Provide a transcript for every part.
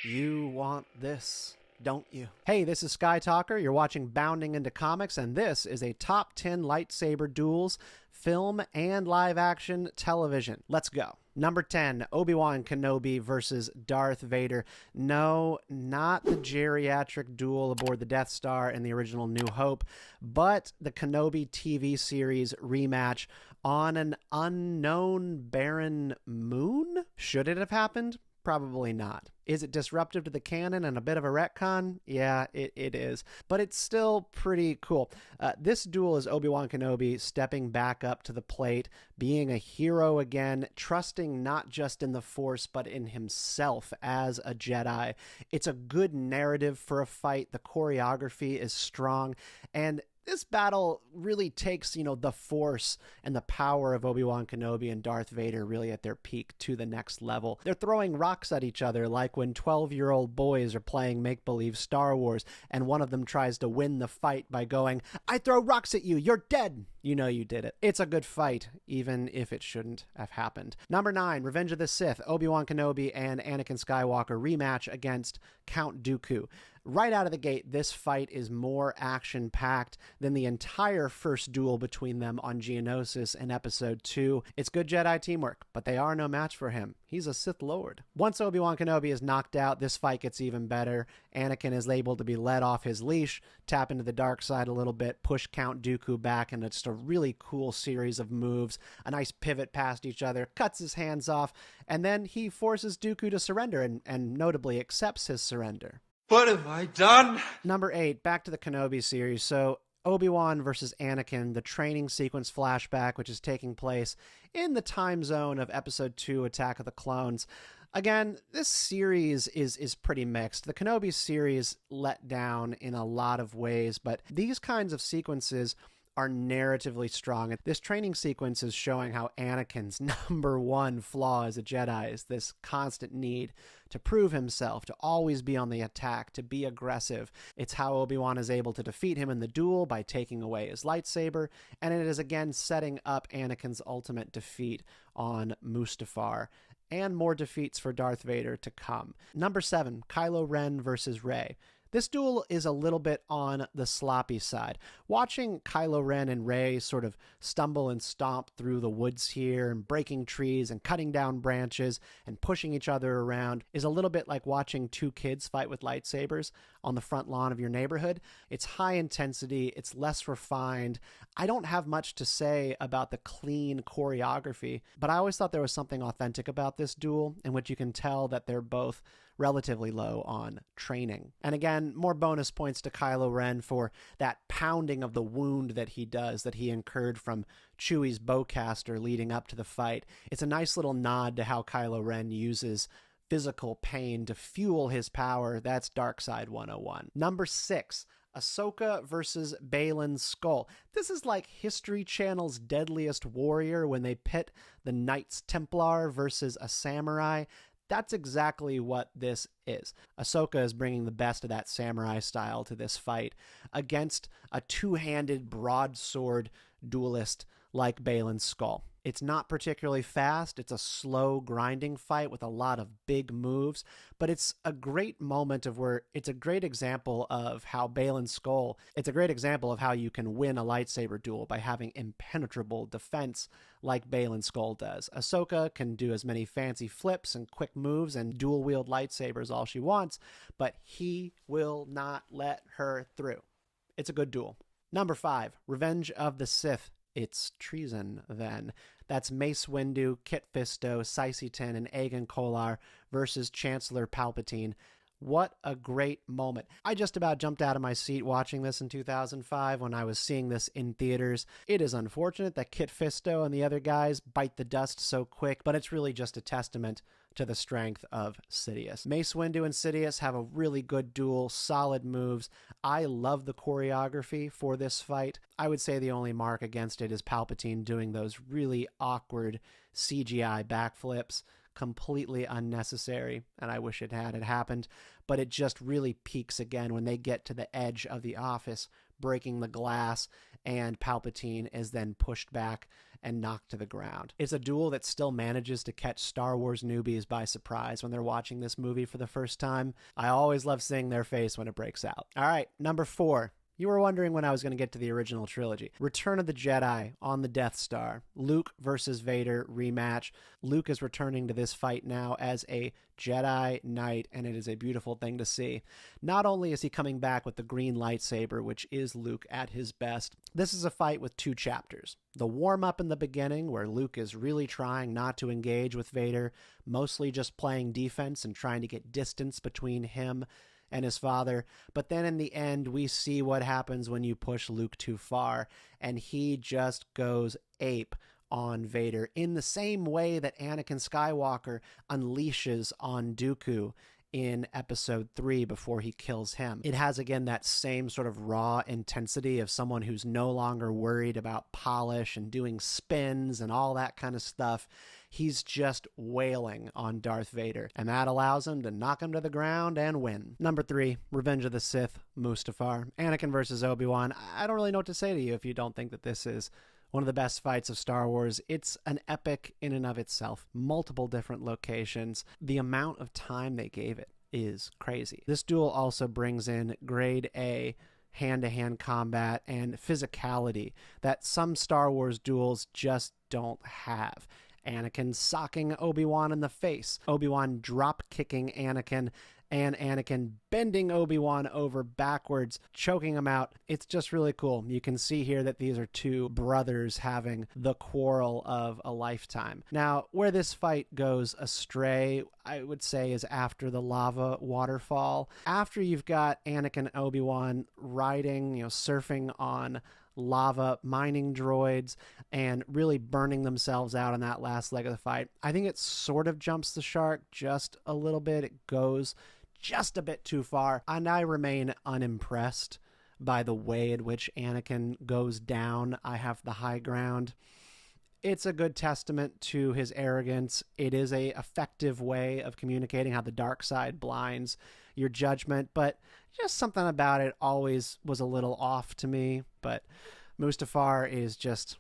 You want this, don't you? Hey, this is Skytalker. You're watching Bounding into Comics, and this is a top 10 lightsaber duels, film and live action television. Let's go. Number 10, Obi Wan Kenobi versus Darth Vader. No, not the geriatric duel aboard the Death Star in the original New Hope, but the Kenobi TV series rematch on an unknown barren moon? Should it have happened? Probably not. Is it disruptive to the canon and a bit of a retcon? Yeah, it is. But it's still pretty cool. This duel is Obi Wan Kenobi stepping back up to the plate, being a hero again, trusting not just in the Force, but in himself as a Jedi. It's a good narrative for a fight. The choreography is strong. And this battle really takes, the Force and the power of Obi-Wan Kenobi and Darth Vader really at their peak to the next level. They're throwing rocks at each other like when 12-year-old boys are playing make-believe Star Wars and one of them tries to win the fight by going, "I throw rocks at you, you're dead." You know you did it. It's a good fight, even if it shouldn't have happened. Number 9, Revenge of the Sith, Obi-Wan Kenobi and Anakin Skywalker rematch against Count Dooku. Right out of the gate, this fight is more action-packed than the entire first duel between them on Geonosis in Episode 2. It's good Jedi teamwork, but they are no match for him. He's a Sith Lord. Once Obi-Wan Kenobi is knocked out, this fight gets even better. Anakin is able to be let off his leash, tap into the dark side a little bit, push Count Dooku back, and it's just a really cool series of moves. A nice pivot past each other, cuts his hands off, and then he forces Dooku to surrender and notably accepts his surrender. What have I done? Number 8, back to the Kenobi series. So Obi-Wan versus Anakin, the training sequence flashback, which is taking place in the time zone of Episode 2, Attack of the Clones. Again, this series is pretty mixed. The Kenobi series let down in a lot of ways, but these kinds of sequences are narratively strong. This training sequence is showing how Anakin's number one flaw as a Jedi is this constant need to prove himself, to always be on the attack, to be aggressive. It's how Obi-Wan is able to defeat him in the duel by taking away his lightsaber, and it is again setting up Anakin's ultimate defeat on Mustafar, and more defeats for Darth Vader to come. Number 7, Kylo Ren versus Rey. This duel is a little bit on the sloppy side. Watching Kylo Ren and Rey sort of stumble and stomp through the woods here and breaking trees and cutting down branches and pushing each other around is a little bit like watching two kids fight with lightsabers on the front lawn of your neighborhood. It's high intensity. It's less refined. I don't have much to say about the clean choreography, but I always thought there was something authentic about this duel in which you can tell that they're both relatively low on training. And again, more bonus points to Kylo Ren for that pounding of the wound that he does, that he incurred from Chewie's bowcaster leading up to the fight. It's a nice little nod to how Kylo Ren uses physical pain to fuel his power. That's Darkseid 101. Number 6, Ahsoka versus Baylan Skoll. This is like History Channel's Deadliest Warrior when they pit the Knights Templar versus a samurai. That's exactly what this is. Ahsoka is bringing the best of that samurai style to this fight against a two-handed broadsword duelist like Baylan Skoll. It's not particularly fast. It's a slow grinding fight with a lot of big moves, but it's a great moment it's a great example of how Baylan Skoll, it's a great example of how you can win a lightsaber duel by having impenetrable defense like Baylan Skoll does. Ahsoka can do as many fancy flips and quick moves and dual wield lightsabers all she wants, but he will not let her through. It's a good duel. Number 5, Revenge of the Sith. It's treason, then. That's Mace Windu, Kit Fisto, Saesee Tiin, and Aegon Kolar versus Chancellor Palpatine. What a great moment. I just about jumped out of my seat watching this in 2005 when I was seeing this in theaters. It is unfortunate that Kit Fisto and the other guys bite the dust so quick, but it's really just a testament to the strength of Sidious. Mace Windu and Sidious have a really good duel, solid moves. I love the choreography for this fight. I would say the only mark against it is Palpatine doing those really awkward CGI backflips. Completely unnecessary, and I wish it had happened, but it just really peaks again when they get to the edge of the office, breaking the glass, and Palpatine is then pushed back and knocked to the ground. It's a duel that still manages to catch Star Wars newbies by surprise when they're watching this movie for the first time. I always love seeing their face when it breaks out. All right, number 4. You were wondering when I was going to get to the original trilogy. Return of the Jedi on the Death Star. Luke versus Vader rematch. Luke is returning to this fight now as a Jedi Knight, and it is a beautiful thing to see. Not only is he coming back with the green lightsaber, which is Luke at his best, this is a fight with 2 chapters. The warm-up in the beginning, where Luke is really trying not to engage with Vader, mostly just playing defense and trying to get distance between him and his father. But then in the end, we see what happens when you push Luke too far, and he just goes ape on Vader in the same way that Anakin Skywalker unleashes on Dooku in episode 3 before he kills him. It has, again, that same sort of raw intensity of someone who's no longer worried about polish and doing spins and all that kind of stuff. He's just wailing on Darth Vader, and that allows him to knock him to the ground and win. Number 3, Revenge of the Sith, Mustafar. Anakin versus Obi Wan. I don't really know what to say to you if you don't think that this is one of the best fights of Star Wars. It's an epic in and of itself. Multiple different locations. The amount of time they gave it is crazy. This duel also brings in grade A hand-to-hand combat and physicality that some Star Wars duels just don't have. Anakin socking Obi-Wan in the face, Obi-Wan drop-kicking Anakin, and Anakin bending Obi-Wan over backwards, choking him out. It's just really cool. You can see here that these are 2 brothers having the quarrel of a lifetime. Now, where this fight goes astray, I would say, is after the lava waterfall. After you've got Anakin and Obi-Wan riding, surfing on lava mining droids and really burning themselves out on that last leg of the fight, I think it sort of jumps the shark just a little bit. It goes just a bit too far, and I remain unimpressed by the way in which Anakin goes down. I have the high ground. It's a good testament to his arrogance. It is a effective way of communicating how the dark side blinds your judgment, but just something about it always was a little off to me. But Mustafar is just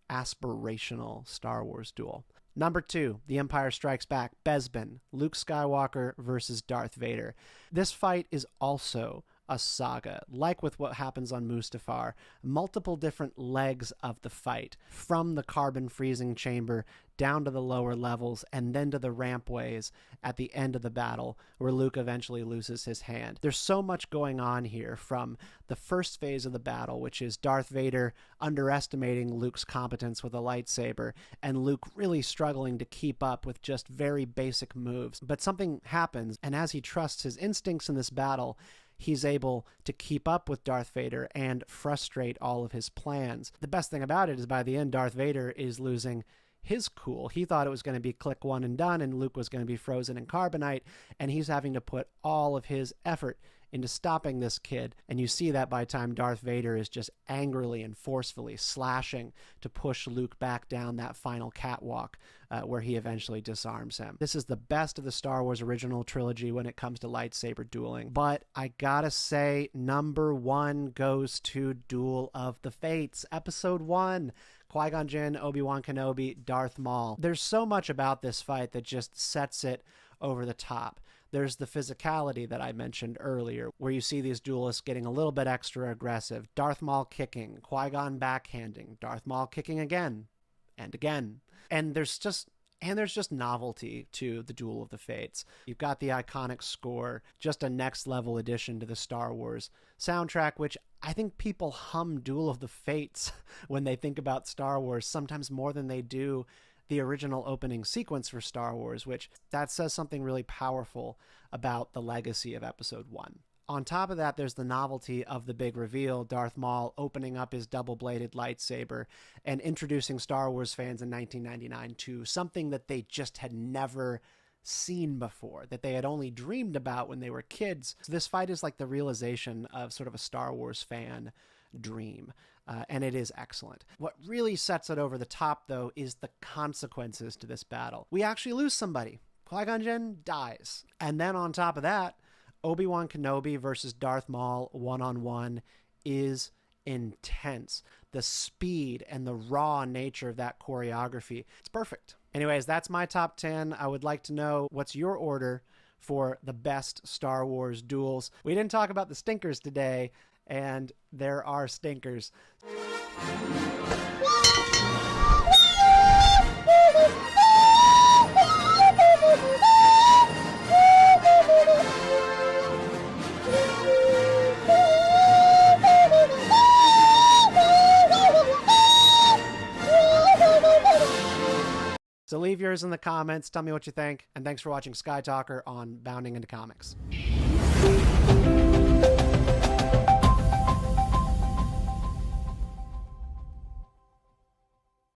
aspirational Star Wars duel. Number 2, The Empire Strikes Back, Bespin, Luke Skywalker versus Darth Vader. This fight is also a saga, like with what happens on Mustafar. Multiple different legs of the fight, from the carbon freezing chamber down to the lower levels and then to the rampways at the end of the battle where Luke eventually loses his hand. There's so much going on here, from the first phase of the battle, which is Darth Vader underestimating Luke's competence with a lightsaber and Luke really struggling to keep up with just very basic moves. But something happens, and as he trusts his instincts in this battle, he's able to keep up with Darth Vader and frustrate all of his plans. The best thing about it is by the end, Darth Vader is losing his cool. He thought it was going to be click one and done, and Luke was going to be frozen in carbonite, and he's having to put all of his effort into stopping this kid. And you see that by the time Darth Vader is just angrily and forcefully slashing to push Luke back down that final catwalk where he eventually disarms him. This is the best of the Star Wars original trilogy when it comes to lightsaber dueling. But I gotta say, number 1 goes to Duel of the Fates, Episode 1. Qui-Gon Jinn, Obi-Wan Kenobi, Darth Maul. There's so much about this fight that just sets it over the top. There's the physicality that I mentioned earlier, where you see these duelists getting a little bit extra aggressive. Darth Maul kicking, Qui-Gon backhanding, Darth Maul kicking again and again. And there's just novelty to the Duel of the Fates. You've got the iconic score, just a next level addition to the Star Wars soundtrack, which I think people hum Duel of the Fates when they think about Star Wars, sometimes more than they do the original opening sequence for Star Wars, which that says something really powerful about the legacy of Episode 1. On top of that, there's the novelty of the big reveal, Darth Maul opening up his double-bladed lightsaber and introducing Star Wars fans in 1999 to something that they just had never seen before, that they had only dreamed about when they were kids. So this fight is like the realization of sort of a Star Wars fan dream. And it is excellent. What really sets it over the top, though, is the consequences to this battle. We actually lose somebody. Qui-Gon Jinn dies. And then on top of that, Obi Wan Kenobi versus Darth Maul one-on-one is intense. The speed and the raw nature of that choreography, it's perfect. Anyways, that's my top 10. I would like to know what's your order for the best Star Wars duels. We didn't talk about the stinkers today, and there are stinkers. So leave yours in the comments. Tell me what you think. And thanks for watching Skytalker on Bounding into Comics.